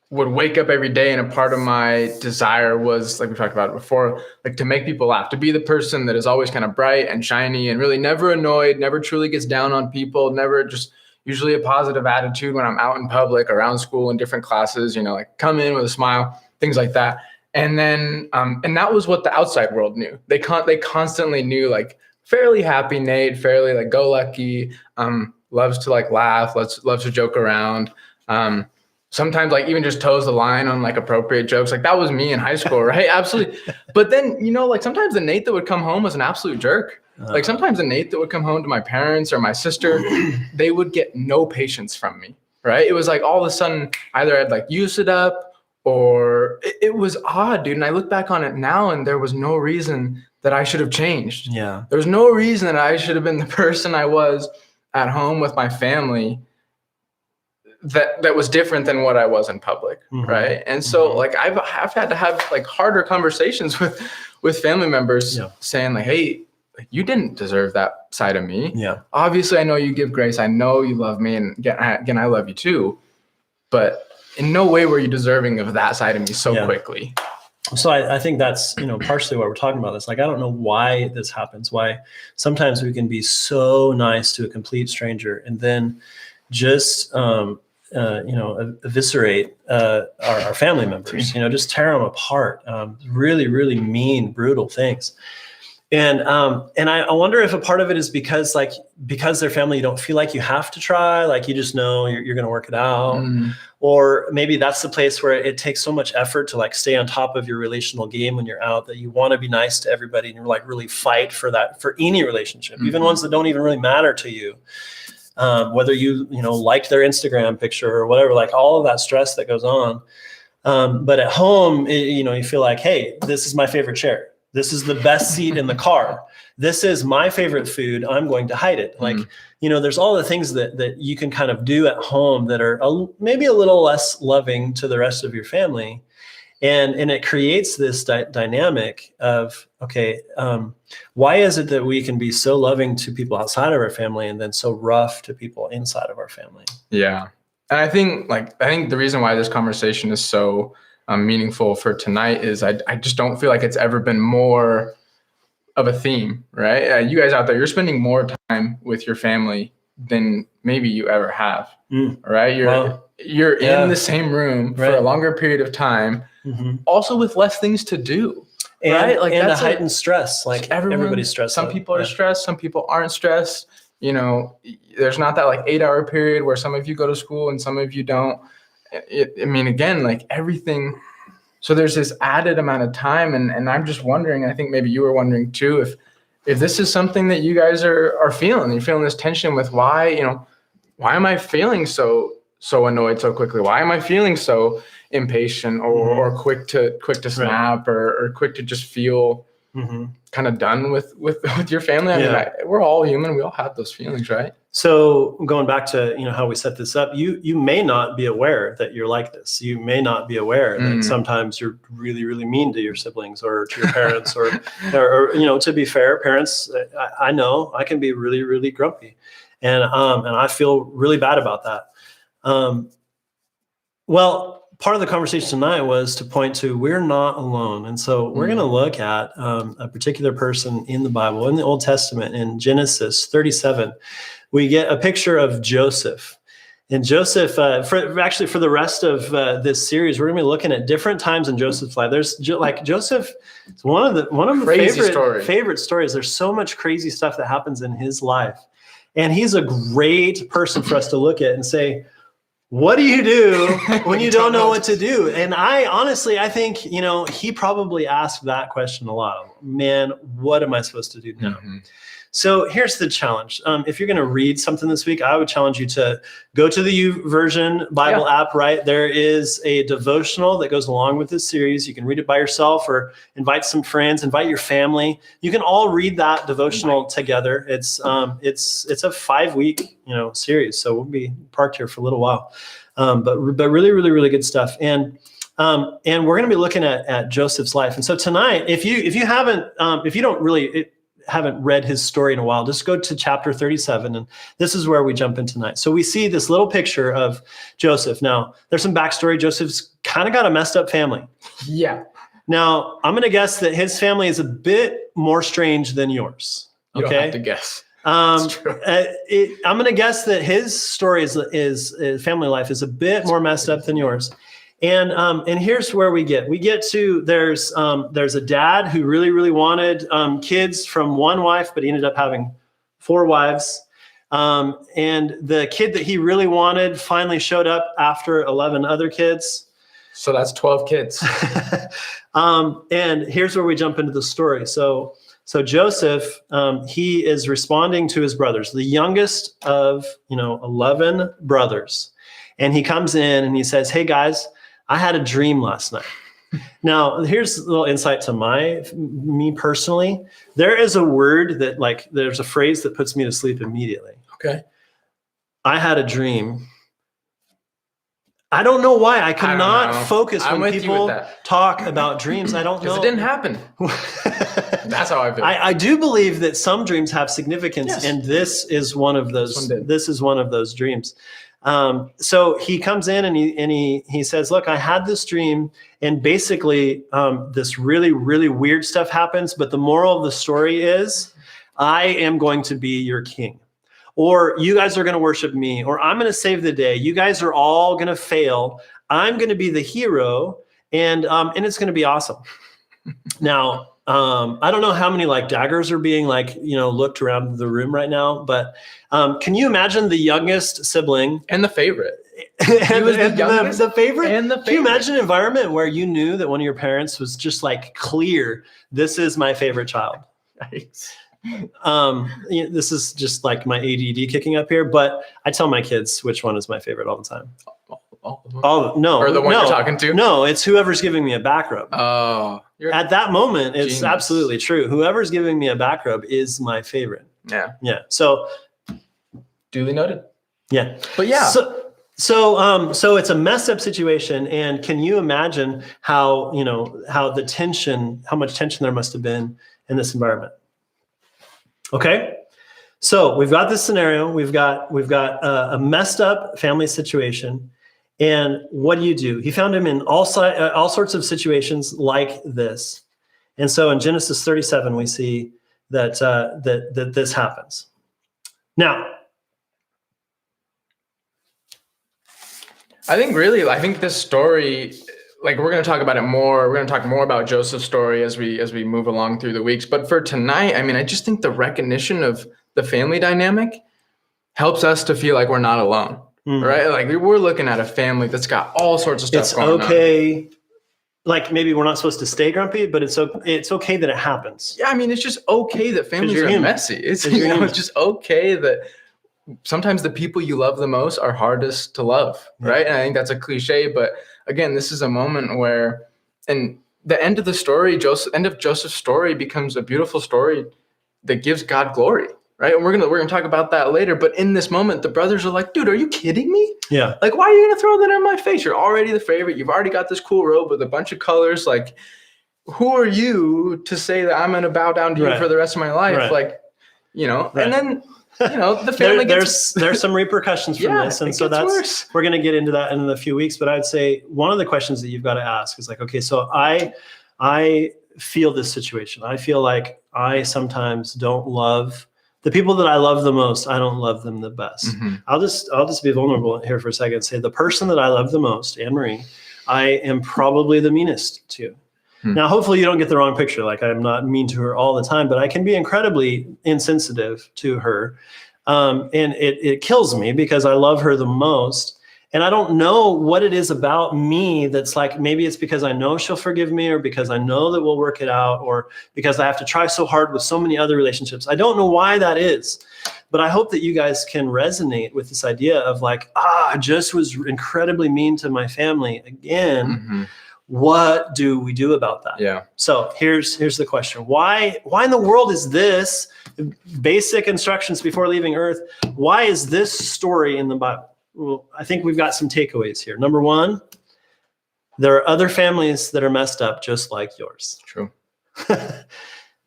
would wake up every day and a part of my desire was, like we talked about before, like to make people laugh, to be the person that is always kind of bright and shiny and really never annoyed, never truly gets down on people, never just usually a positive attitude when I'm out in public, around school, in different classes, you know, like come in with a smile, things like that. And then, and that was what the outside world knew. They constantly knew like fairly happy Nate, fairly like go lucky, loves to like laugh, loves to joke around. Sometimes like even just toes the line on like appropriate jokes. Like that was me in high school, right? Absolutely. But then, you know, like sometimes the Nate that would come home was an absolute jerk. Like sometimes the Nate that would come home to my parents or my sister, they would get no patience from me, right? It was like all of a sudden either I'd like used it up or it was odd, dude. And I look back on it now and there was no reason that I should have changed. Yeah. There was no reason that I should have been the person I was at home with my family that was different than what I was in public, right? And so like I've had to have like harder conversations with family members saying like, hey, like, you didn't deserve that side of me. Yeah. Obviously, I know you give grace. I know you love me, and again, I love you too. But in no way were you deserving of that side of me so quickly. So I think that's, you know, partially why we're talking about this. Like, I don't know why this happens, why sometimes we can be so nice to a complete stranger and then just, eviscerate our family members, you know, just tear them apart. Really, really mean, brutal things. And I wonder if a part of it is because they're family, you don't feel like you have to try, like you just know you're going to work it out. Or maybe that's the place where it takes so much effort to like stay on top of your relational game when you're out that you want to be nice to everybody and you're like really fight for that, for any relationship, even ones that don't even really matter to you. Whether you liked their Instagram picture or whatever, like all of that stress that goes on. But at home, you feel like, hey, this is my favorite chair. This is the best seat in the car. This is my favorite food. I'm going to hide it. Like, there's all the things that you can kind of do at home that are maybe a little less loving to the rest of your family. And it creates this dynamic of, okay, why is it that we can be so loving to people outside of our family and then so rough to people inside of our family? Yeah. And I think the reason why this conversation is so meaningful for tonight is I just don't feel like it's ever been more of a theme, right? You guys out there, you're spending more time with your family than maybe you ever have, right? You're in the same room for a longer period of time, also with less things to do, right? Like, and that's a heightened stress. Like, everybody's stressed. Some people are stressed. Some people aren't stressed. There's not that like 8-hour period where some of you go to school and some of you don't. Again, like everything. So there's this added amount of time. And I'm just wondering, I think maybe you were wondering too, if this is something that you guys are feeling, you're feeling this tension with why am I feeling so annoyed so quickly? Why am I feeling so impatient or quick to snap or quick to just feel kind of done with your family? We're all human. We all have those feelings, right? So going back to how we set this up, you may not be aware that you're like this. You may not be aware that sometimes you're really, really mean to your siblings or to your parents, or to be fair, parents, I know I can be really, really grumpy, and I feel really bad about that. Well, part of the conversation tonight was to point to we're not alone. And so we're going to look at a particular person in the Bible, in the Old Testament, in Genesis 37. We get a picture of Joseph. And Joseph, for the rest of this series, we're going to be looking at different times in Joseph's life. There's Joseph. It's one of the favorite stories. There's so much crazy stuff that happens in his life. And he's a great person for us to look at and say, what do you do when you don't know what to do? And I think, he probably asked that question a lot. Man, what am I supposed to do now? So here's the challenge. If you're going to read something this week, I would challenge you to go to the YouVersion Bible app, right? There is a devotional that goes along with this series. You can read it by yourself or invite some friends, invite your family. You can all read that devotional together. It's a 5-week, series. So we'll be parked here for a little while. But really, really, really good stuff. And we're going to be looking at Joseph's life. And so tonight, if you haven't read his story in a while, just go to chapter 37, and this is where we jump in tonight. So we see this little picture of Joseph. Now, there's some backstory. Joseph's kind of got a messed up family. Yeah. Now, I'm going to guess that his family is a bit more strange than yours. You don't have to guess. I'm going to guess that his story is family life is a bit more messed up than yours. And here's where we get to, there's a dad who really, really wanted kids from one wife, but he ended up having 4 wives. And the kid that he really wanted finally showed up after 11 other kids. So that's 12 kids. And here's where we jump into the story. So Joseph, he is responding to his brothers, the youngest of 11 brothers. And he comes in and he says, "Hey guys, I had a dream last night." Now, here's a little insight to me personally. There is a word that there's a phrase that puts me to sleep immediately. Okay. I had a dream. I don't know why. I could not focus when people talk about dreams. I don't know. Because it didn't happen. That's how I feel. I do believe that some dreams have significance, yes. And this is one of those. This is one of those dreams. So he comes in and he says, "Look, I had this dream, and basically this really, really weird stuff happens. But the moral of the story is, I am going to be your king, or you guys are going to worship me, or I'm going to save the day. You guys are all going to fail. I'm going to be the hero, and it's going to be awesome." Now, I don't know how many daggers are being looked around the room right now, but can you imagine the youngest sibling and the favorite? He was the favorite. And the favorite. Can you imagine an environment where you knew that one of your parents was just clear, this is my favorite child? Right. This is just my ADD kicking up here, but I tell my kids which one is my favorite all the time. All of them. No, Or the one no, you're talking to? No, it's whoever's giving me a back rub. Oh, At that moment, it's genius. absolutely true. Whoever's giving me a back rub is my favorite. yeah. Yeah. So Duly noted. yeah. But yeah. So it's a messed up situation, and can you imagine how much tension there must have been in this environment? Okay. So we've got this scenario. We've got a messed up family situation, and what do? He found him in all sorts of situations like this, and so in Genesis 37 we see that this happens. Now, I think this story, like we're going to talk about it more. We're going to talk more about Joseph's story as we move along through the weeks. But for tonight, I mean, I just think the recognition of the family dynamic helps us to feel like we're not alone, right? Like we're looking at a family that's got all sorts of stuff going on. It's okay. Like maybe we're not supposed to stay grumpy, but it's okay that it happens. Yeah, I mean, it's just okay that families are messy. It's just okay that sometimes the people you love the most are hardest to love, right? And I think that's a cliche, but again, this is a moment where, and the end of the story, Joseph's story becomes a beautiful story that gives God glory, right? And we're gonna talk about that later. But in this moment, the brothers are like, dude, are you kidding me? Yeah. Like, why are you gonna throw that in my face? You're already the favorite. You've already got this cool robe with a bunch of colors. Like, who are you to say that I'm gonna bow down to you for the rest of my life? Right. Like, and then the family there's some repercussions from this, and so we're going to get into that in a few weeks. But I'd say one of the questions that you've got to ask is like, okay, so I feel this situation. I feel like I sometimes don't love the people that I love the most. I don't love them the best. Mm-hmm. I'll just be vulnerable here for a second and say the person that I love the most, Anne Marie, I am probably the meanest to. Now, hopefully you don't get the wrong picture. Like I'm not mean to her all the time, but I can be incredibly insensitive to her. And it kills me because I love her the most. And I don't know what it is about me that's like, maybe it's because I know she'll forgive me or because I know that we'll work it out or because I have to try so hard with so many other relationships. I don't know why that is, but I hope that you guys can resonate with this idea of like, I just was incredibly mean to my family again. Mm-hmm. What do we do about that? Yeah. So here's the question. Why in the world is this basic instructions before leaving Earth? Why is this story in the Bible? Well, I think we've got some takeaways here. Number one, there are other families that are messed up just like yours. True.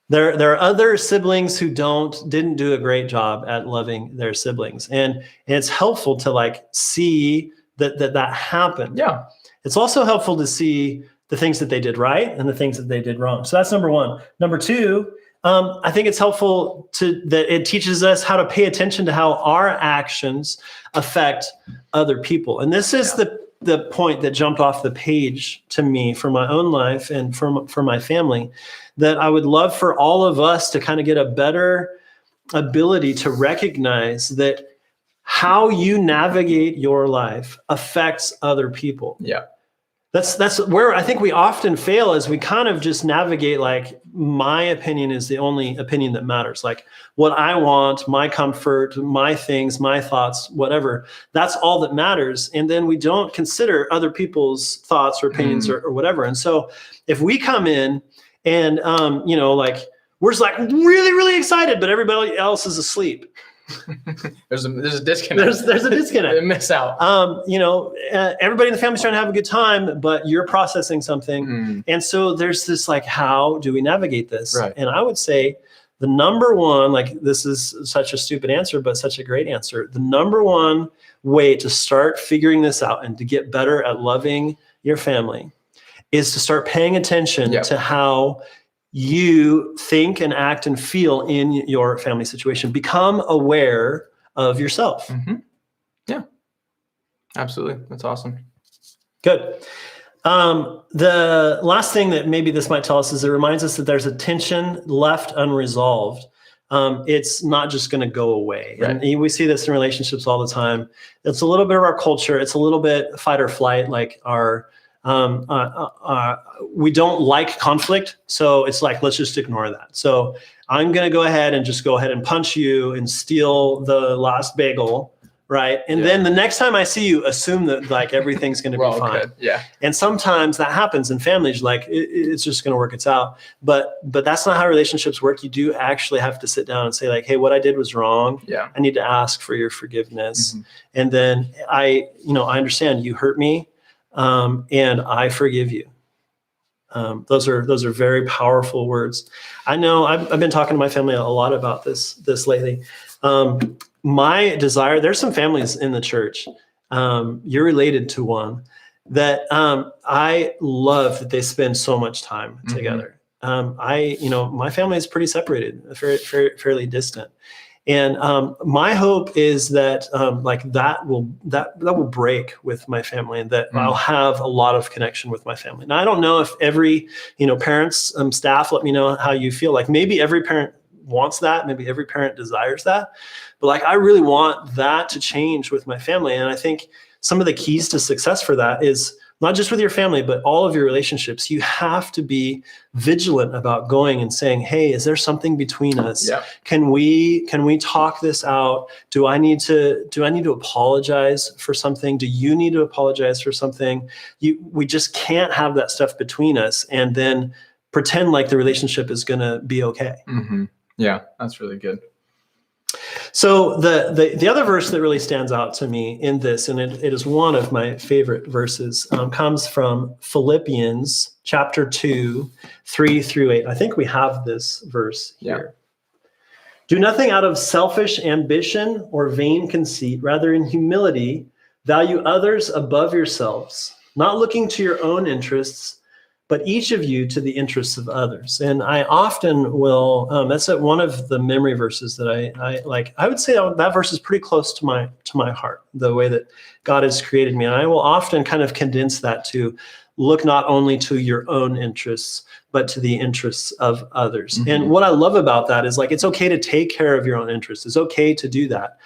There are other siblings who didn't do a great job at loving their siblings. And it's helpful to like see that happened. Yeah. It's also helpful to see the things that they did right and the things that they did wrong. So that's number one. Number two, I think it's helpful that it teaches us how to pay attention to how our actions affect other people. And this is the point that jumped off the page to me for my own life and for my family, that I would love for all of us to kind of get a better ability to recognize that how you navigate your life affects other people. Yeah. That's where I think we often fail, is we kind of just navigate like my opinion is the only opinion that matters. Like what I want, my comfort, my things, my thoughts, whatever, that's all that matters. And then we don't consider other people's thoughts or opinions or whatever. And so if we come in and, like we're just like really, really excited, but everybody else is asleep. There's a disconnect. There's a disconnect. They miss out. Everybody in the family's trying to have a good time, but you're processing something. And so there's this like, how do we navigate this? Right. And I would say the number one, like this is such a stupid answer, but such a great answer. The number one way to start figuring this out and to get better at loving your family is to start paying attention to how you think and act and feel in your family situation. Become aware of yourself. Mm-hmm. Yeah, absolutely. That's awesome. Good. The last thing that maybe this might tell us is it reminds us that there's a tension left unresolved. It's not just going to go away. Right. And we see this in relationships all the time. It's a little bit of our culture. It's a little bit fight or flight, like we don't like conflict. So it's like, let's just ignore that. So I'm going to go ahead and punch you and steal the last bagel, right? And Yeah. then the next time I see you, assume that like everything's going to be fine. good. Yeah. And sometimes that happens in families, like it's just going to work out. But that's not how relationships work. You do actually have to sit down and say like, hey, what I did was wrong. Yeah. I need to ask for your forgiveness. Mm-hmm. And then I understand you hurt me, and I forgive you. Those are very powerful words. I know I've been talking to my family a lot about this lately. My desire, there's some families in the church, you're related to one, that I love that they spend so much time together. My family is pretty separated, fairly distant. And my hope is that that will break with my family, and that I'll have a lot of connection with my family. Now, I don't know if every parents, staff, let me know how you feel. Like maybe every parent wants that, maybe every parent desires that, but like I really want that to change with my family. And I think some of the keys to success for that is not just with your family, but all of your relationships. You have to be vigilant about going and saying, hey, is there something between us? Yeah. Can we talk this out? Do I need to apologize for something? Do you need to apologize for something? We just can't have that stuff between us and then pretend like the relationship is going to be okay. Mm-hmm. Yeah, that's really good. So the other verse that really stands out to me in this, and it is one of my favorite verses, comes from Philippians chapter 2, 3-8. I think we have this verse here. Yeah. Do nothing out of selfish ambition or vain conceit, rather in humility, value others above yourselves, not looking to your own interests, but each of you to the interests of others. And I often will, that's one of the memory verses that I like. I would say that verse is pretty close to my heart, the way that God has created me. And I will often kind of condense that to look not only to your own interests, but to the interests of others. Mm-hmm. And what I love about that is like, it's okay to take care of your own interests. It's okay to do that.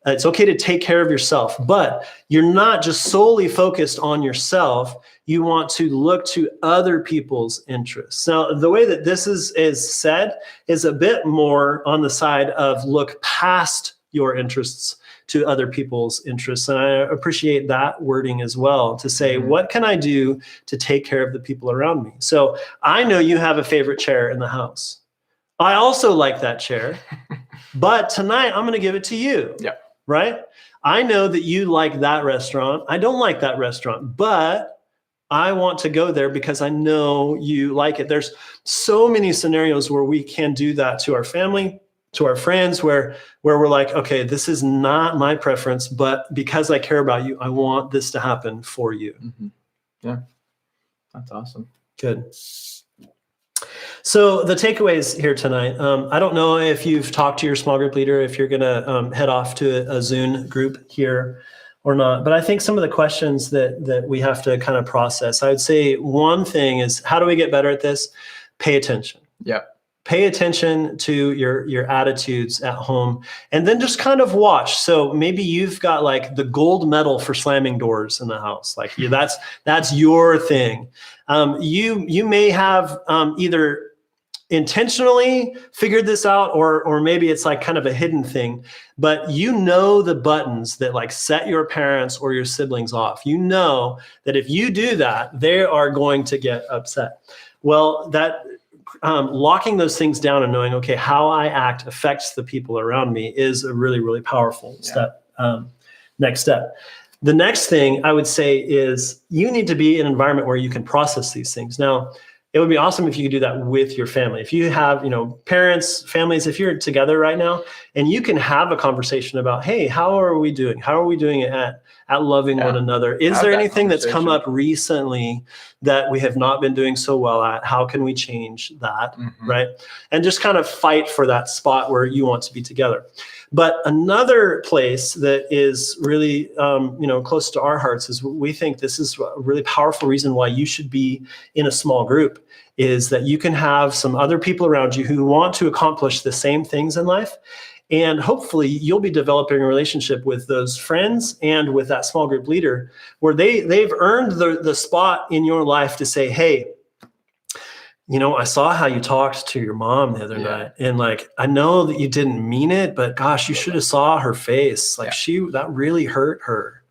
It's okay to take care of yourself, but you're not just solely focused on yourself. You want to look to other people's interests. Now, the way that this is said is a bit more on the side of look past your interests to other people's interests. And I appreciate that wording as well, to say, what can I do to take care of the people around me? So I know you have a favorite chair in the house. I also like that chair, but tonight I'm going to give it to you. Yeah. Right? I know that you like that restaurant. I don't like that restaurant, but I want to go there because I know you like it. There's so many scenarios where we can do that to our family, to our friends, where we're like, okay, this is not my preference, but because I care about you, I want this to happen for you. Mm-hmm. Yeah, that's awesome. Good. So the takeaways here tonight, I don't know if you've talked to your small group leader, if you're going to head off to a Zoom group here or not, but I think some of the questions that we have to kind of process, I would say one thing is, how do we get better at this? Pay attention. Yeah. Pay attention to your attitudes at home, and then just kind of watch. So maybe you've got like the gold medal for slamming doors in the house. Like that's your thing. You may have either intentionally figured this out, or maybe it's like kind of a hidden thing, but you know the buttons that like set your parents or your siblings off. You know that if you do that, they are going to get upset. Well, that locking those things down and knowing, okay, how I act affects the people around me is a really, really powerful step. Next step. The next thing I would say is you need to be in an environment where you can process these things. Now, it would be awesome if you could do that with your family. If you have, parents, families, if you're together right now and you can have a conversation about, hey, how are we doing? How are we doing at loving one another? Is there anything that's come up recently that we have not been doing so well at? How can we change that? Mm-hmm. Right? And just kind of fight for that spot where you want to be together. But another place that is really, close to our hearts is we think this is a really powerful reason why you should be in a small group, is that you can have some other people around you who want to accomplish the same things in life. And hopefully you'll be developing a relationship with those friends and with that small group leader where they've earned the spot in your life to say, hey, I saw how you talked to your mom the other night, and like, I know that you didn't mean it, but gosh, you should have saw her face. Like that really hurt her.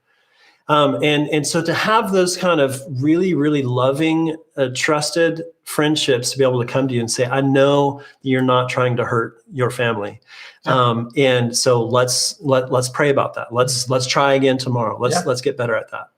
And so to have those kind of really, really loving, trusted friendships to be able to come to you and say, I know you're not trying to hurt your family. And so let's pray about that. Let's try again tomorrow. Let's get better at that.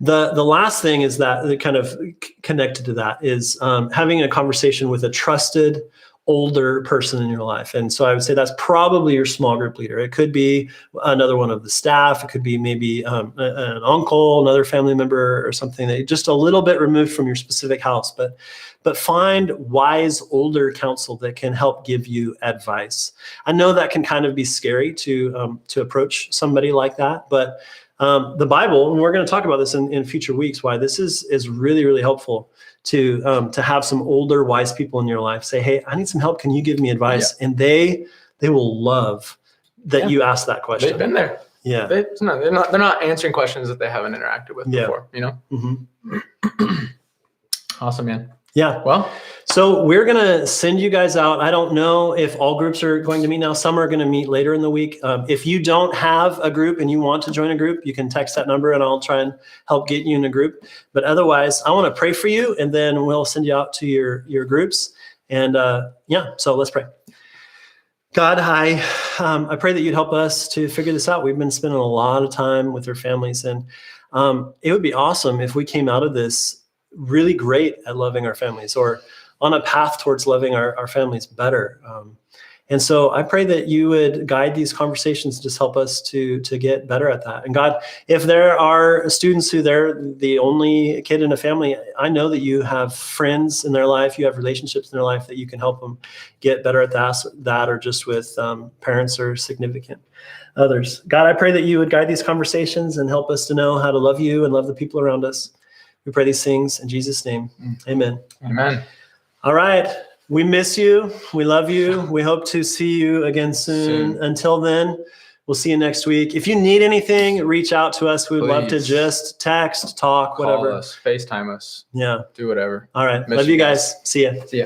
The last thing is that kind of connected to that is having a conversation with a trusted older person in your life. And so I would say that's probably your small group leader. It could be another one of the staff. It could be maybe an uncle, another family member, or something that just a little bit removed from your specific house. But find wise older counsel that can help give you advice. I know that can kind of be scary to approach somebody like that, but the Bible, and we're going to talk about this in future weeks, why this is really, really helpful to have some older, wise people in your life say, hey, I need some help. Can you give me advice? And they will love that you asked that question. They've been there. Yeah. They're not answering questions that they haven't interacted with before, Mm-hmm. Awesome, man. Yeah. Well, so we're going to send you guys out. I don't know if all groups are going to meet now. Some are going to meet later in the week. If you don't have a group and you want to join a group, you can text that number and I'll try and help get you in a group. But otherwise, I want to pray for you and then we'll send you out to your groups. And so let's pray. God, I pray that you'd help us to figure this out. We've been spending a lot of time with our families, and it would be awesome if we came out of this really great at loving our families, or on a path towards loving our families better. And so I pray that you would guide these conversations, just help us to get better at that. And God, if there are students who they're the only kid in a family, I know that you have friends in their life, you have relationships in their life that you can help them get better at that or just with parents or significant others. God, I pray that you would guide these conversations and help us to know how to love you and love the people around us. We pray these things in Jesus' name. Amen. Amen. All right. We miss you. We love you. We hope to see you again soon. Until then, we'll see you next week. If you need anything, reach out to us. We would love to just text, talk, whatever. Call us, FaceTime us. Yeah. Do whatever. All right. Miss Love you guys. See ya. See ya.